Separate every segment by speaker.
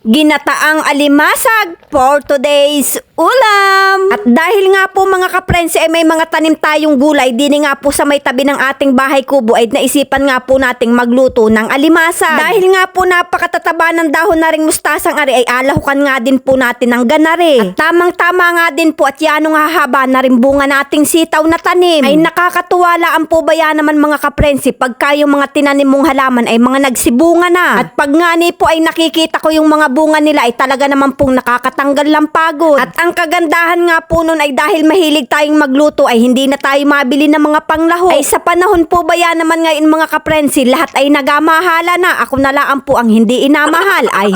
Speaker 1: ginataang alimasag for today's ulam. At dahil nga po mga kaprensi ay may mga tanim tayong gulay, dini nga po sa may tabi ng ating bahay kubo ay naisipan nga po nating magluto ng alimasag. Dahil nga po napakatataba ng dahon na ring mustasang ari ay alahukan nga din po natin ng ganari. At tamang tama nga din po at yanong hahaba na rin bunga nating sitaw na tanim. Ay nakakatuwalaan po ba yan naman mga kaprensi pagka yung mga tinanim mong halaman ay mga nagsibunga na. At pag nga ni po ay nakikita ko yung mga bunga nila ay talaga naman pong nakakatanggal ng pagod. At ang kagandahan nga po nun ay dahil mahilig tayong magluto ay hindi na tayo mabili ng mga panglaho. Ay sa panahon po ba yan naman ngayon mga kaprensi, lahat ay nagamahala na. Ako na lang po ang hindi inamahal. Ay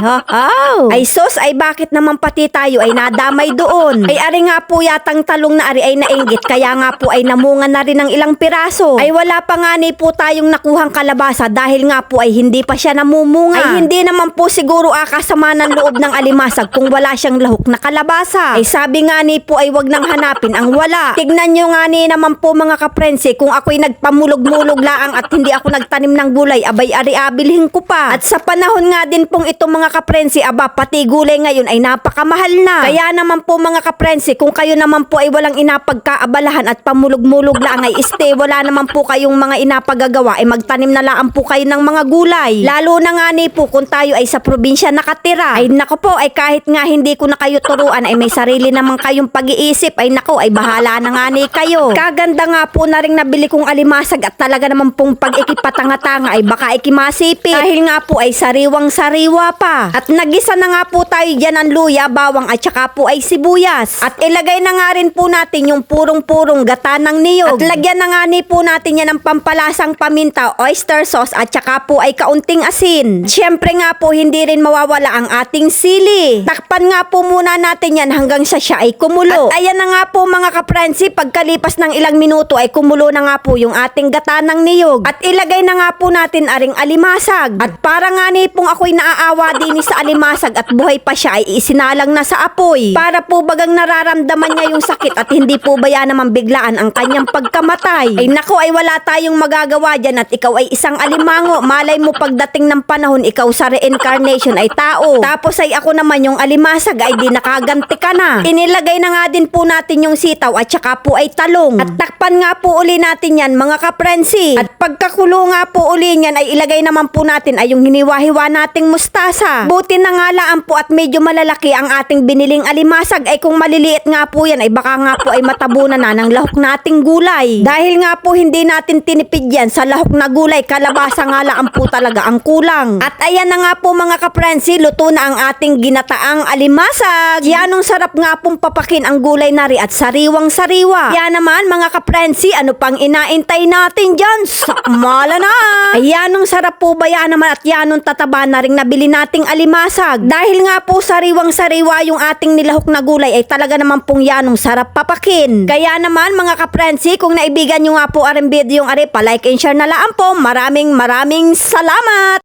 Speaker 1: Ay sos, ay bakit naman pati tayo ay nadamay doon? Ay ari nga po yatang talong na ari ay nainggit kaya nga po ay namunga na rin ng ilang piraso. Ay wala pa nga ni po tayong nakuhang kalabasa dahil nga po ay hindi pa siya namumunga. Ay hindi naman po siguro kasama ng loob ng alimasag kung wala siyang lahok na kalabasa. Ay sabi nga ni po ay wag nang hanapin ang wala. Tignan nyo nga ni naman po mga kaprensi, kung ako'y nagpamulog-mulog laang at hindi ako nagtanim ng gulay, abay ari abilhin ko pa. At sa panahon nga din pong ito mga kaprensi, aba pati gulay ngayon ay napakamahal na. Kaya naman po mga kaprensi, kung kayo naman po ay walang inapagkaabalahan at pamulog-mulog laang ay wala naman po kayong mga inapagagawa ay magtanim na laang po kayo ng mga gulay. Lalo na nga ni po kung tayo ay sa probinsya nakatira. Ay nako po, ay kahit nga hindi ko na kayo turuan ay may sarili naman kayong pag-iisip, ay nako ay bahala na nga ni kayo. Kaganda nga po na rin nabili kong alimasag at talaga naman pong pag-ikipatanga-tanga ay baka ikimasipit. Dahil nga po ay sariwang-sariwa pa. At nagisa na nga po tayo dyan ang luya, bawang at saka po ay sibuyas. At ilagay na nga rin po natin yung purong-purong gata ng niyog. At lagyan na nga ni po natin yan ng pampalasang paminta, oyster sauce at saka po ay kaunting asin. Siyempre nga po hindi rin mawawala ang ating sili. Takpan nga po muna natin yan hanggang sa siya ay kumulo. At ayan na nga po mga kaprensi, pagkalipas ng ilang minuto ay kumulo na nga po yung ating gata ng niyog. At ilagay na nga po natin aring alimasag. At para nga ni pong ako'y naaawa din sa alimasag at buhay pa siya ay isinalang na sa apoy. Para po bagang nararamdaman niya yung sakit at hindi po ba yan naman biglaan ang kanyang pagkamatay. Ay nako ay wala tayong magagawa dyan at ikaw ay isang alimango. Malay mo pagdating ng panahon ikaw sa reincarnation ay tao. Tapos ay ako naman yung alimasag ay di nakaganti ka na. Inilagay na nga din po natin yung sitaw at saka po ay talong. At takpan nga po uli natin yan mga kaprensi. At pagkakulo nga po uli yan ay ilagay naman po natin ay yung hiniwa-hiwa nating mustasa. Buti na nga laan po at medyo malalaki ang ating biniling alimasag, ay kung maliliit nga po yan ay baka nga po ay matabunan na ng lahok nating gulay. Dahil nga po hindi natin tinipid yan sa lahok na gulay, kalabasa nga laan po talaga ang kulang. At ayan na nga po mga kaprensi, luto na ang ating ginataang alimasag. Yanong sarap nga pong papakin ang gulay nari at sariwang-sariwa. Yan naman mga kaprensi, ano pang inaintay natin dyan? Sakmala na! Ayanong sarap po ba yan naman at yanong tataba na rin nabili nating alimasag. Dahil nga po sariwang-sariwa yung ating nilahok na gulay ay talaga naman pong yanong sarap papakin. Kaya naman mga kaprensi, kung naibigan nyo nga po ang video yung ari, pa-like and share na laan po. Maraming salamat!